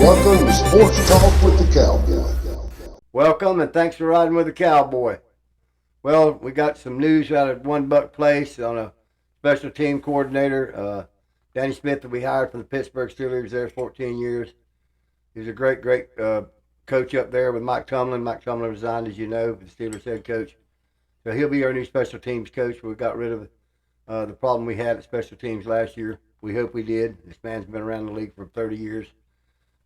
Welcome to Sports Talk with the Cowboy. Welcome and thanks for riding with the Cowboy. Well, we got some news out of One Buck Place on a special team coordinator. Danny Smith that we hired from the Pittsburgh Steelers. He was there 14 years. He was a great coach up there with Mike Tomlin. Mike Tomlin resigned, as you know, the Steelers head coach. So he'll be our new special teams coach. We got rid of the problem we had at special teams last year. We hope we did. This man's been around the league for 30 years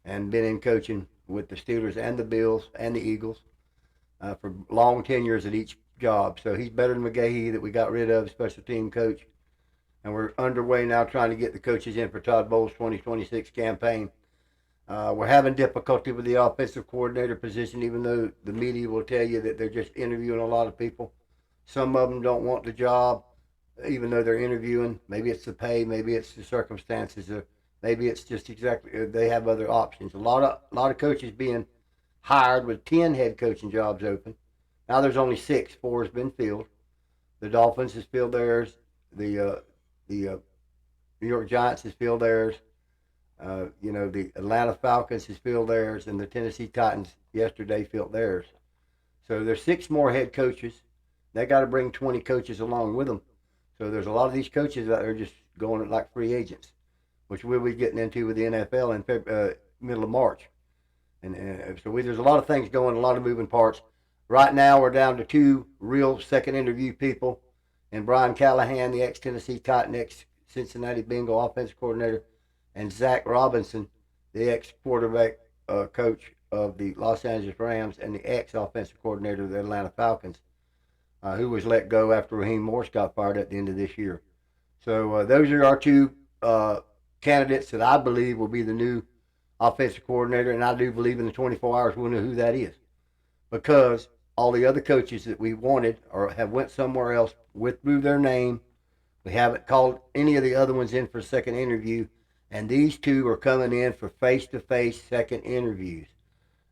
and been in coaching with the Steelers and the Bills and the Eagles for long tenures at each job. So he's better than McGahee that we got rid of, special team coach. And we're underway now trying to get the coaches in for Todd Bowles' 2026 campaign. We're having difficulty with the offensive coordinator position, even though the media will tell you that they're just interviewing a lot of people. Some of them don't want the job, even though they're interviewing. Maybe it's the pay, maybe it's the circumstances, or maybe it's just exactly they have other options. A lot of coaches being hired with 10 head coaching jobs open. Now there's only 6. 4 has been filled. The Dolphins has filled theirs. The New York Giants has filled theirs. The Atlanta Falcons has filled theirs, and the Tennessee Titans yesterday filled theirs. So there's 6 more head coaches. They got to bring 20 coaches along with them. So there's a lot of these coaches out there just going like free agents, which we'll be getting into with the NFL in middle of March. And so there's a lot of things going, a lot of moving parts. Right now we're down to 2 real second interview people, and Brian Callahan, the ex-Tennessee Titan, ex-Cincinnati Bengal offensive coordinator, and Zach Robinson, the ex-quarterback coach of the Los Angeles Rams and the ex-offensive coordinator of the Atlanta Falcons, who was let go after Raheem Morris got fired at the end of this year. So those are our 2 candidates that I believe will be the new offensive coordinator, and I do believe in the 24 hours we'll know who that is, because all the other coaches that we wanted or have went somewhere else withdrew their name. We haven't called any of the other ones in for a second interview, and these 2 are coming in for face-to-face second interviews.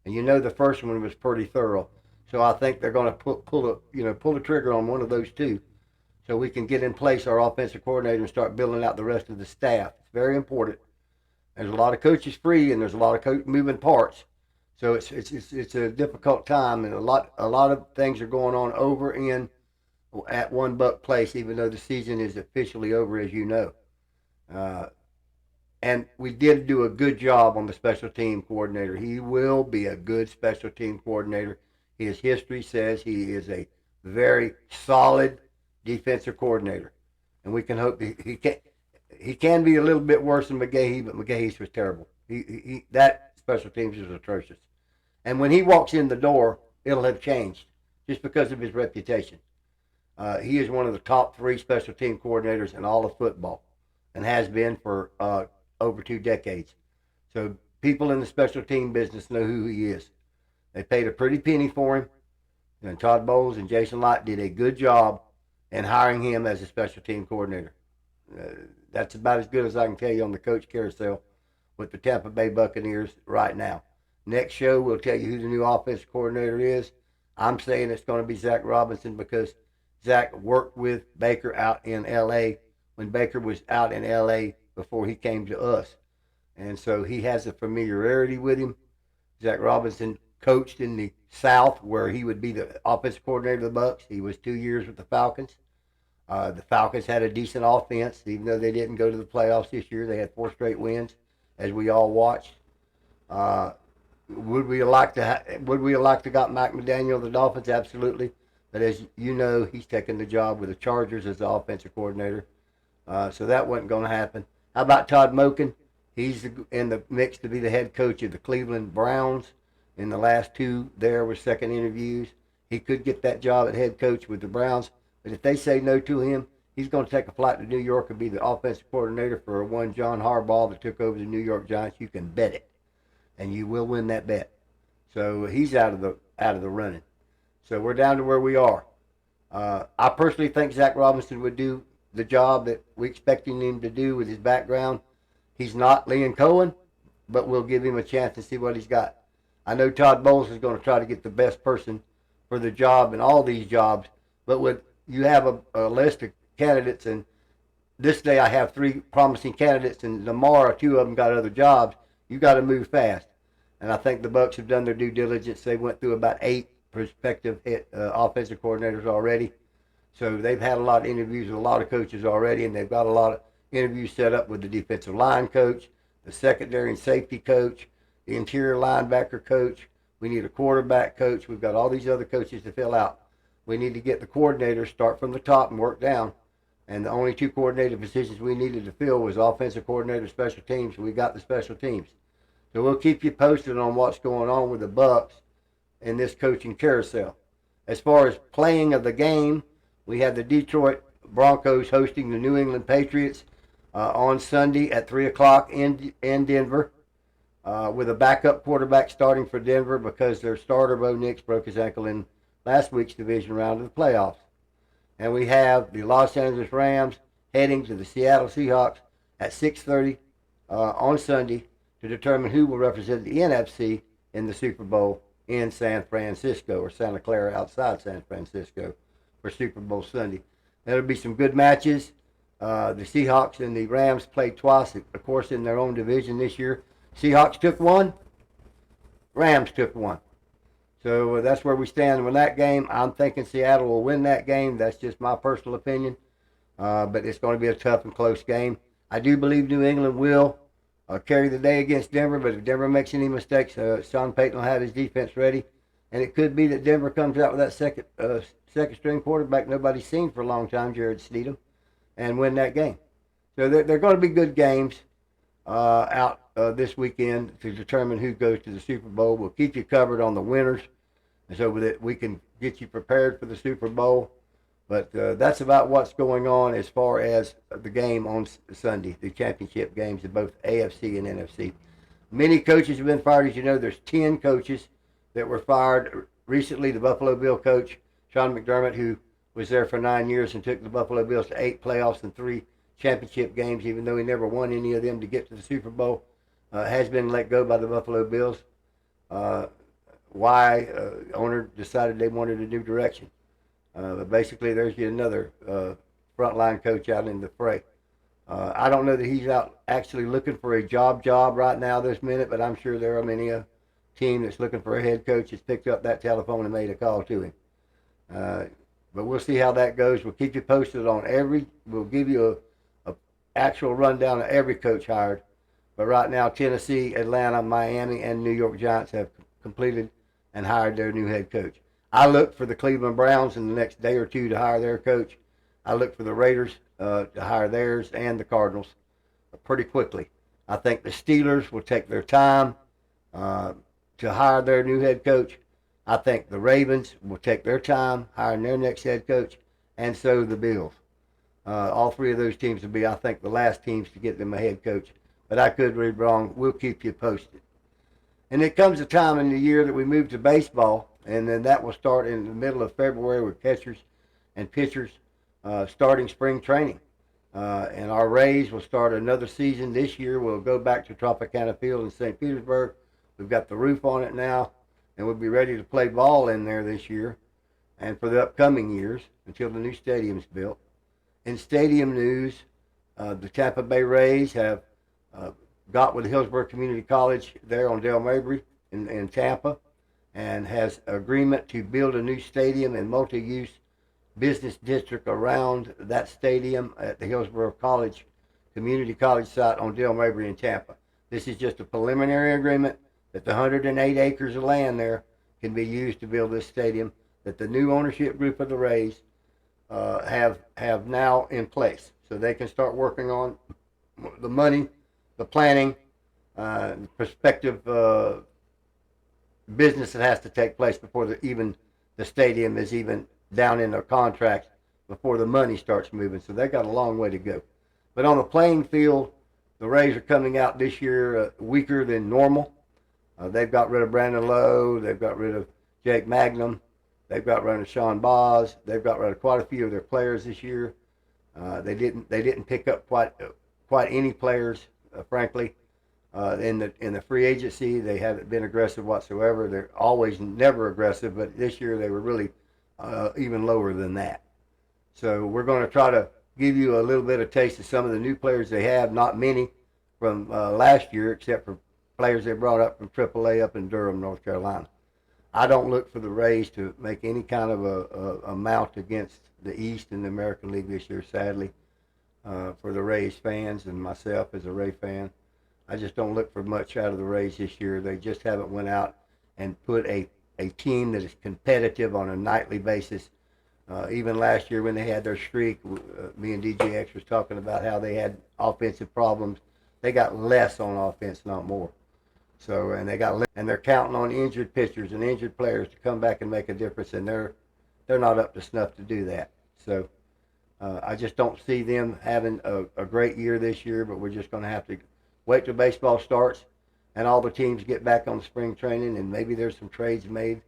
And the first one was pretty thorough, so I think they're going to pull the trigger on one of those 2. So we can get in place our offensive coordinator and start building out the rest of the staff. It's very important. There's a lot of coaches free, and there's a lot of moving parts. So it's a difficult time, and a lot of things are going on over at One Buck Place, even though the season is officially over, as you know. And we did do a good job on the special team coordinator. He will be a good special team coordinator. His history says he is a very solid defensive coordinator, and we can hope he can be a little bit worse than McGahee, but McGahee's was terrible. That special teams was atrocious, and when he walks in the door, it'll have changed just because of his reputation. He is one of the top 3 special team coordinators in all of football, and has been for over 2 decades. So people in the special team business know who he is. They paid a pretty penny for him, and Todd Bowles and Jason Light did a good job and hiring him as a special team coordinator. That's about as good as I can tell you on the coach carousel with the Tampa Bay Buccaneers right now. Next show, we'll tell you who the new offensive coordinator is. I'm saying it's going to be Zach Robinson, because Zach worked with Baker out in L.A. when Baker was out in L.A. before he came to us. And so he has a familiarity with him. Zach Robinson coached in the South, where he would be the offensive coordinator of the Bucs. He was 2 years with the Falcons. The Falcons had a decent offense, even though they didn't go to the playoffs this year. They had 4 straight wins, as we all watched. Would we have liked to got Mike McDaniel of the Dolphins? Absolutely. But as you know, he's taking the job with the Chargers as the offensive coordinator. So that wasn't going to happen. How about Todd Moken? He's in the mix to be the head coach of the Cleveland Browns. In the last 2 there were second interviews. He could get that job at head coach with the Browns. But if they say no to him, he's going to take a flight to New York and be the offensive coordinator for one John Harbaugh that took over the New York Giants. You can bet it, and you will win that bet. So he's out of the running. So we're down to where we are. I personally think Zach Robinson would do the job that we expecting him to do with his background. He's not Liam Cohen, but we'll give him a chance to see what he's got. I know Todd Bowles is going to try to get the best person for the job in all these jobs, but with you have a list of candidates, and this day I have 3 promising candidates, and tomorrow 2 of them got other jobs. You got to move fast. and I think the Bucs have done their due diligence. They went through about 8 prospective offensive coordinators already. So they've had a lot of interviews with a lot of coaches already, and they've got a lot of interviews set up with the defensive line coach, the secondary and safety coach, the interior linebacker coach. We need a quarterback coach. We've got all these other coaches to fill out. We need to get the coordinators, start from the top and work down. And the only 2 coordinator positions we needed to fill was offensive coordinator, special teams, and we got the special teams. So we'll keep you posted on what's going on with the Bucs in this coaching carousel. As far as playing of the game, we have the Detroit Broncos hosting the New England Patriots on Sunday at 3 o'clock in Denver, with a backup quarterback starting for Denver because their starter, Bo Nix, broke his ankle in last week's division round of the playoffs. And we have the Los Angeles Rams heading to the Seattle Seahawks at 6:30 on Sunday to determine who will represent the NFC in the Super Bowl in San Francisco, or Santa Clara outside San Francisco, for Super Bowl Sunday. There'll be some good matches. The Seahawks and the Rams played twice, of course, in their own division this year. Seahawks took one, Rams took one. So that's where we stand with that game. I'm thinking Seattle will win that game. That's just my personal opinion. But it's going to be a tough and close game. I do believe New England will carry the day against Denver, but if Denver makes any mistakes, Sean Payton will have his defense ready. And it could be that Denver comes out with that second string quarterback nobody's seen for a long time, Jared Stidham, and win that game. So they're going to be good games out this weekend to determine who goes to the Super Bowl. We'll keep you covered on the winners, and so that we can get you prepared for the Super Bowl. But that's about what's going on as far as the game on Sunday, the championship games of both AFC and NFC. Many coaches have been fired. As you know, there's 10 coaches that were fired recently. The Buffalo Bill coach, Sean McDermott, who was there for 9 years and took the Buffalo Bills to 8 playoffs and 3 championship games, even though he never won any of them to get to the Super Bowl, has been let go by the Buffalo Bills. Owner decided they wanted a new direction. But basically, there's yet another frontline coach out in the fray. I don't know that he's out actually looking for a job right now this minute, but I'm sure there are many a team that's looking for a head coach that's picked up that telephone and made a call to him. But we'll see how that goes. We'll keep you posted on we'll give you a actual rundown of every coach hired. But right now, Tennessee, Atlanta, Miami, and New York Giants have completed and hired their new head coach. I look for the Cleveland Browns in the next day or two to hire their coach. I look for the Raiders to hire theirs, and the Cardinals pretty quickly. I think the Steelers will take their time to hire their new head coach. I think the Ravens will take their time hiring their next head coach, and so the Bills. All 3 of those teams will be, I think, the last teams to get them a head coach. But I could read wrong. We'll keep you posted. And it comes a time in the year that we move to baseball, and then that will start in the middle of February with catchers and pitchers starting spring training. And our Rays will start another season this year. We'll go back to Tropicana Field in St. Petersburg. We've got the roof on it now, and we'll be ready to play ball in there this year and for the upcoming years until the new stadium's built. In stadium news, the Tampa Bay Rays have got with Hillsborough Community College there on Del Mabry in Tampa, and has agreement to build a new stadium and multi-use business district around that stadium at the Hillsborough Community College site on Del Mabry in Tampa. This is just a preliminary agreement that the 108 acres of land there can be used to build this stadium that the new ownership group of the Rays have now in place. So they can start working on the money, the planning, the prospective business that has to take place before even the stadium is even down in their contracts, before the money starts moving. So they got a long way to go. But on the playing field, the Rays are coming out this year weaker than normal. They've got rid of Brandon Lowe. They've got rid of Jake Magnum. They've got rid of Sean Boz. They've got rid of quite a few of their players this year. They didn't pick up quite any players, frankly. In the free agency, they haven't been aggressive whatsoever. They're always never aggressive, but this year they were really even lower than that. So we're going to try to give you a little bit of taste of some of the new players they have. Not many from last year, except for players they brought up from AAA up in Durham, North Carolina. I don't look for the Rays to make any kind of a mount against the East in the American League this year, sadly, for the Rays fans and myself as a Ray fan. I just don't look for much out of the Rays this year. They just haven't went out and put a team that is competitive on a nightly basis. Even last year when they had their streak, me and DJX was talking about how they had offensive problems. They got less on offense, not more. So, and they're counting on injured pitchers and injured players to come back and make a difference, and they're not up to snuff to do that. So, I just don't see them having a great year this year, but we're just going to have to wait till baseball starts and all the teams get back on spring training, and maybe there's some trades made,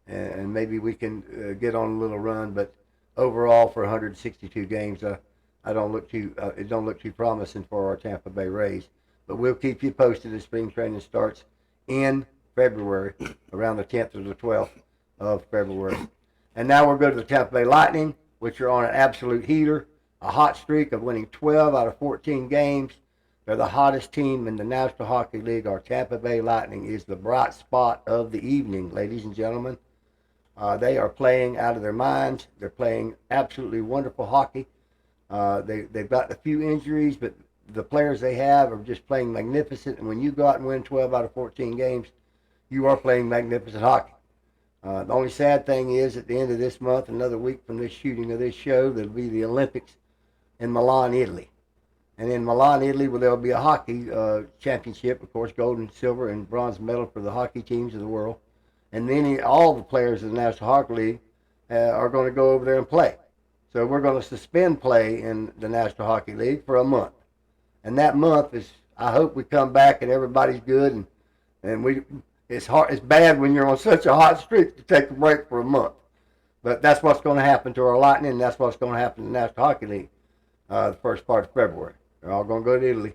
and maybe we can get on a little run. But overall, for 162 games, it don't look too promising for our Tampa Bay Rays. But we'll keep you posted as spring training starts in February, around the 10th or the 12th of February. And now we'll go to the Tampa Bay Lightning, which are on an absolute heater, a hot streak of winning 12 out of 14 games. They're the hottest team in the National Hockey League. Our Tampa Bay Lightning is the bright spot of the evening, ladies and gentlemen. They are playing out of their minds. They're playing absolutely wonderful hockey. They've got a few injuries, but the players they have are just playing magnificent. And when you go out and win 12 out of 14 games, you are playing magnificent hockey. The only sad thing is, at the end of this month, another week from this shooting of this show, there'll be the Olympics in Milan, Italy. And in Milan, Italy, where there'll be a hockey championship, of course, gold and silver and bronze medal for the hockey teams of the world. And then all the players of the National Hockey League are going to go over there and play. So we're going to suspend play in the National Hockey League for a month. And that month is, I hope we come back and everybody's good, and it's bad when you're on such a hot streak to take a break for a month. But that's what's going to happen to our Lightning, and that's what's going to happen to the National Hockey League the first part of February. They're all going to go to Italy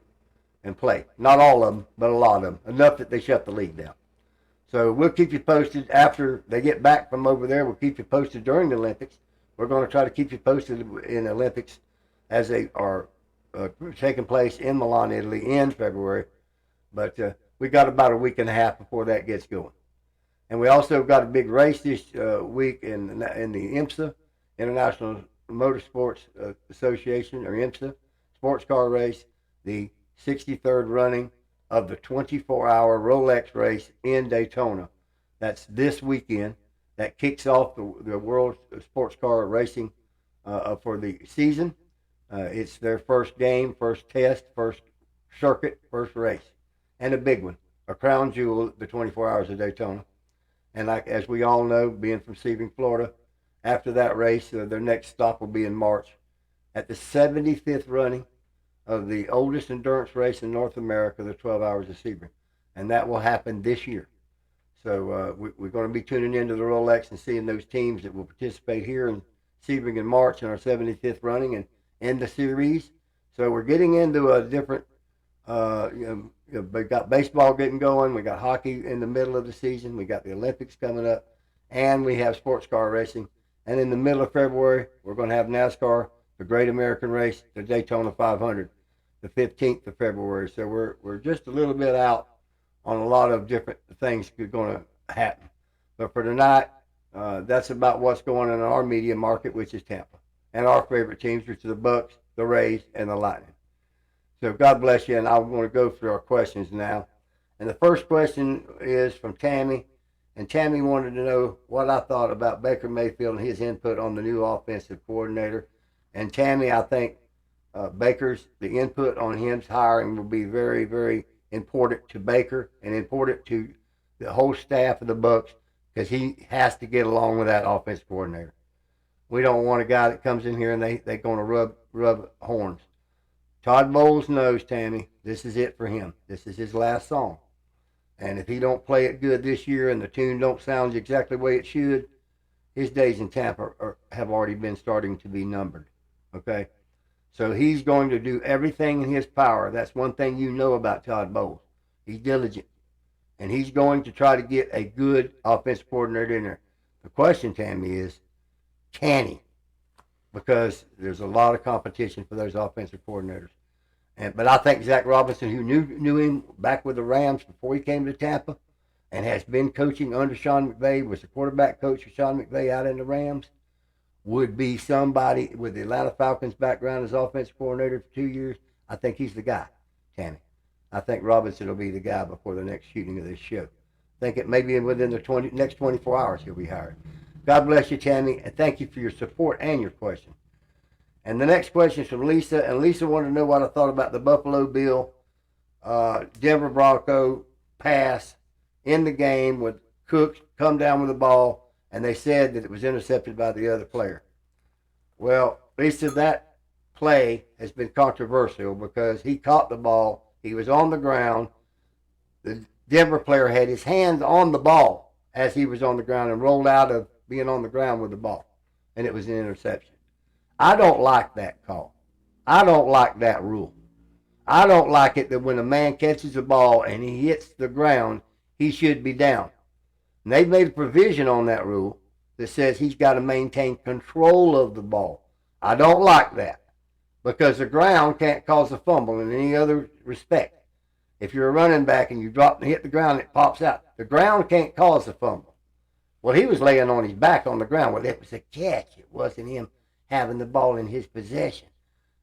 and play. Not all of them, but a lot of them. Enough that they shut the league down. So we'll keep you posted after they get back from over there. We'll keep you posted during the Olympics. We're going to try to keep you posted in the Olympics as they are taking place in Milan, Italy in February. But we got about a week and a half before that gets going. And we also got a big race this week in the IMSA, International Motorsports Association, or IMSA, sports car race, the 63rd running of the 24-hour Rolex race in Daytona. That's this weekend. That kicks off the world sports car racing for the season. It's their first game, first test, first circuit, first race, and a big one, a crown jewel, the 24 Hours of Daytona. And as we all know, being from Sebring, Florida, after that race, their next stop will be in March at the 75th running of the oldest endurance race in North America, the 12 Hours of Sebring. And that will happen this year. So we're going to be tuning into the Rolex and seeing those teams that will participate here in Sebring in March in our 75th running and end the series. So we're getting into a different, we got baseball getting going, we got hockey in the middle of the season, we got the Olympics coming up, and we have sports car racing. And in the middle of February, we're going to have NASCAR, the Great American Race, the Daytona 500, the 15th of February. So we're just a little bit out on a lot of different things going to happen. But for tonight, that's about what's going on in our media market, which is Tampa. And our favorite teams, which are the Bucks, the Rays, and the Lightning. So God bless you, and I want to go through our questions now. And the first question is from Tammy. And Tammy wanted to know what I thought about Baker Mayfield and his input on the new offensive coordinator. And Tammy, I think the input on his hiring will be very, very important to Baker and important to the whole staff of the Bucks, because he has to get along with that offensive coordinator. We don't want a guy that comes in here and they're going to rub horns. Todd Bowles knows, Tammy, this is it for him. This is his last song. And if he don't play it good this year and the tune don't sound exactly the way it should, his days in Tampa have already been starting to be numbered. Okay? So he's going to do everything in his power. That's one thing you know about Todd Bowles. He's diligent. And he's going to try to get a good offensive coordinator in there. The question, Tammy, is, can he? Because there's a lot of competition for those offensive coordinators. But I think Zach Robinson, who knew him back with the Rams before he came to Tampa, and has been coaching under Sean McVay, was the quarterback coach for Sean McVay out in the Rams, would be somebody with the Atlanta Falcons background as offensive coordinator for 2 years. I think he's the guy, Tammy. I think Robinson will be the guy before the next shooting of this show. I think it may be within the next 24 hours he'll be hired. God bless you, Tammy, and thank you for your support and your question. And the next question is from Lisa, and Lisa wanted to know what I thought about the Buffalo Bill, Denver Bronco pass in the game with Cooks come down with the ball, and they said that it was intercepted by the other player. Well, Lisa, that play has been controversial because he caught the ball, he was on the ground, the Denver player had his hands on the ball as he was on the ground and rolled out of being on the ground with the ball, and it was an interception. I don't like that call. I don't like that rule. I don't like it that when a man catches a ball and he hits the ground, he should be down. And they've made a provision on that rule that says he's got to maintain control of the ball. I don't like that because the ground can't cause a fumble in any other respect. If you're a running back and you drop and hit the ground, it pops out. The ground can't cause a fumble. Well, he was laying on his back on the ground. Well, it was a catch. It wasn't him having the ball in his possession.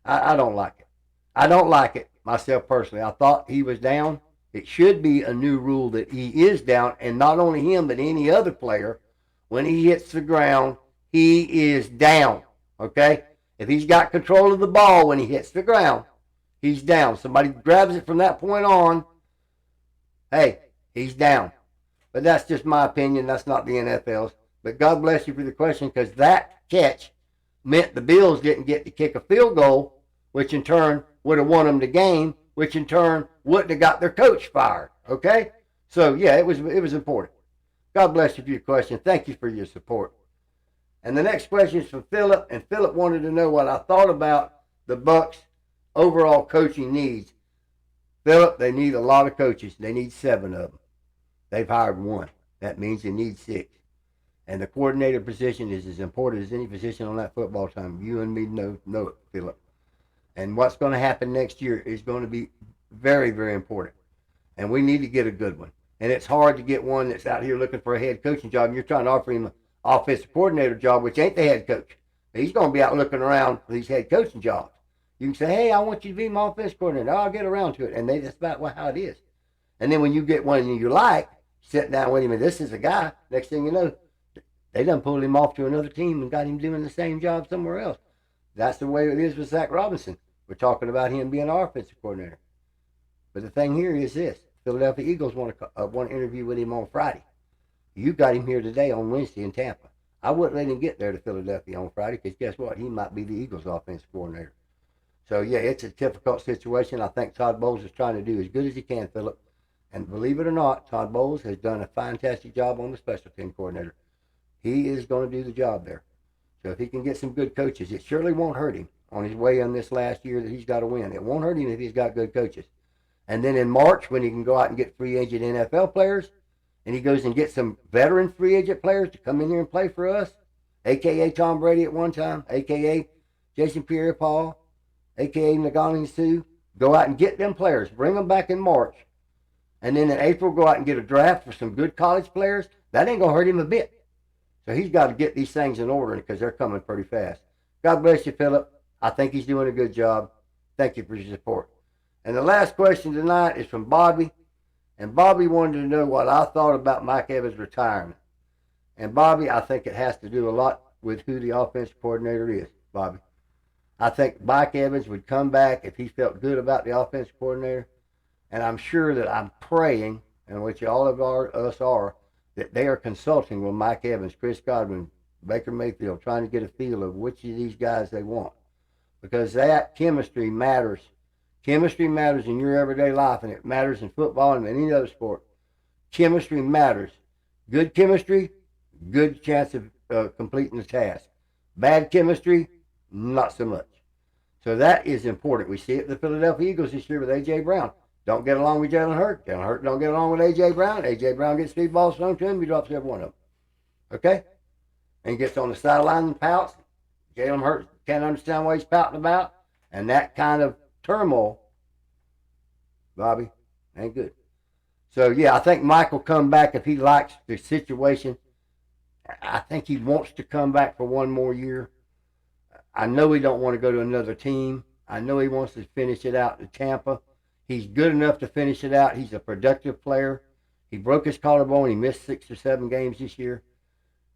I don't like it. I don't like it myself personally. I thought he was down. It should be a new rule that he is down, and not only him, but any other player, when he hits the ground, he is down, okay? If he's got control of the ball when he hits the ground, he's down. Somebody grabs it from that point on, hey, he's down. But that's just my opinion. That's not the NFL's. But God bless you for the question, because that catch meant the Bills didn't get to kick a field goal, which in turn would have won them the game, which in turn wouldn't have got their coach fired, okay? So, yeah, it was important. God bless you for your question. Thank you for your support. And the next question is from Philip, and Philip wanted to know what I thought about the Bucs' overall coaching needs. Philip, they need a lot of coaches. They need 7 of them. They've hired 1. That means they need 6. And the coordinator position is as important as any position on that football team. You and me know it, Philip. And what's going to happen next year is going to be very, very important. And we need to get a good one. And it's hard to get one that's out here looking for a head coaching job. And you're trying to offer him an offensive coordinator job, which ain't the head coach. He's going to be out looking around for these head coaching jobs. You can say, hey, I want you to be my offensive coordinator. I'll get around to it. And that's about how it is. And then when you get one you like, sit down with him, and this is a guy, next thing you know, they done pulled him off to another team and got him doing the same job somewhere else. That's the way it is with Zach Robinson. We're talking about him being our offensive coordinator. But the thing here is this. Philadelphia Eagles want to interview with him on Friday. You got him here today on Wednesday in Tampa. I wouldn't let him get there to Philadelphia on Friday because guess what? He might be the Eagles' offensive coordinator. So, yeah, it's a difficult situation. I think Todd Bowles is trying to do as good as he can, Philip. And believe it or not, Todd Bowles has done a fantastic job on the special team coordinator. He is going to do the job there. So if he can get some good coaches, it surely won't hurt him on his way in this last year that he's got to win. It won't hurt him if he's got good coaches. And then in March, when he can go out and get free agent NFL players, and he goes and gets some veteran free agent players to come in here and play for us, a.k.a. Tom Brady at one time, a.k.a. Jason Pierre-Paul, a.k.a. Nagani Sue, go out and get them players, bring them back in March, and then in April go out and get a draft for some good college players. That ain't going to hurt him a bit. So he's got to get these things in order because they're coming pretty fast. God bless you, Philip. I think he's doing a good job. Thank you for your support. And the last question tonight is from Bobby. And Bobby wanted to know what I thought about Mike Evans' retirement. And Bobby, I think it has to do a lot with who the offensive coordinator is, Bobby. I think Mike Evans would come back if he felt good about the offensive coordinator. And I'm sure that I'm praying, and which all of us are, that they are consulting with Mike Evans, Chris Godwin, Baker Mayfield, trying to get a feel of which of these guys they want. Because that chemistry matters. Chemistry matters in your everyday life, and it matters in football and any other sport. Chemistry matters. Good chemistry, good chance of completing the task. Bad chemistry, not so much. So that is important. We see it with the Philadelphia Eagles this year with A.J. Brown. Don't get along with Jalen Hurts. Jalen Hurts don't get along with A.J. Brown. A.J. Brown gets 3 balls thrown to him, he drops every one of them. Okay? And he gets on the sideline and pouts. Jalen Hurts can't understand what he's pouting about. And that kind of turmoil Bobby. Ain't good. So, yeah, I think Mike will come back if he likes the situation. I think he wants to come back for one more year. I know he don't want to go to another team. I know he wants to finish it out in Tampa. He's good enough to finish it out. He's a productive player. He broke his collarbone. He missed 6 or 7 games this year.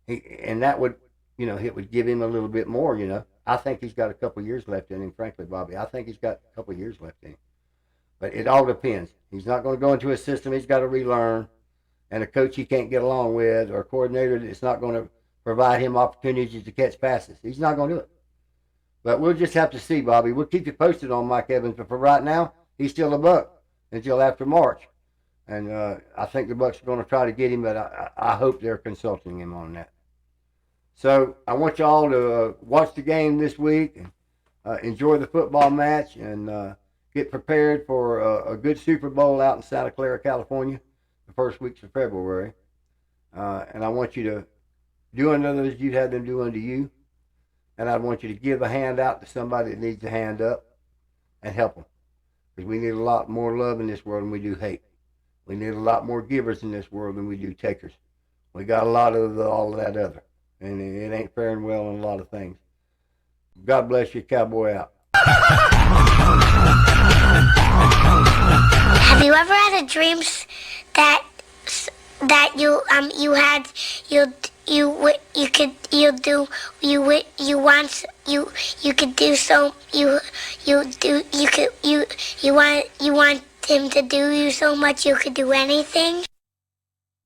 And that would, it would give him a little bit more, I think he's got a couple years left in him, frankly, Bobby. I think he's got a couple years left in him. But it all depends. He's not going to go into a system he's got to relearn, and a coach he can't get along with, or a coordinator that's not going to provide him opportunities to catch passes. He's not going to do it. But we'll just have to see, Bobby. We'll keep you posted on Mike Evans. But for right now, he's still a Buck until after March. And I think the Bucks are going to try to get him, but I hope they're consulting him on that. So I want you all to watch the game this week and enjoy the football match and get prepared for a good Super Bowl out in Santa Clara, California, the first weeks of February. And I want you to do unto others as you'd have them do unto you. And I want you to give a hand out to somebody that needs a hand up and help them. Because we need a lot more love in this world than we do hate. We need a lot more givers in this world than we do takers. We got a lot of all of that other. And it ain't faring well in a lot of things. God bless you, Cowboy out. Have you ever had a dream that you want him to do you so much you could do anything?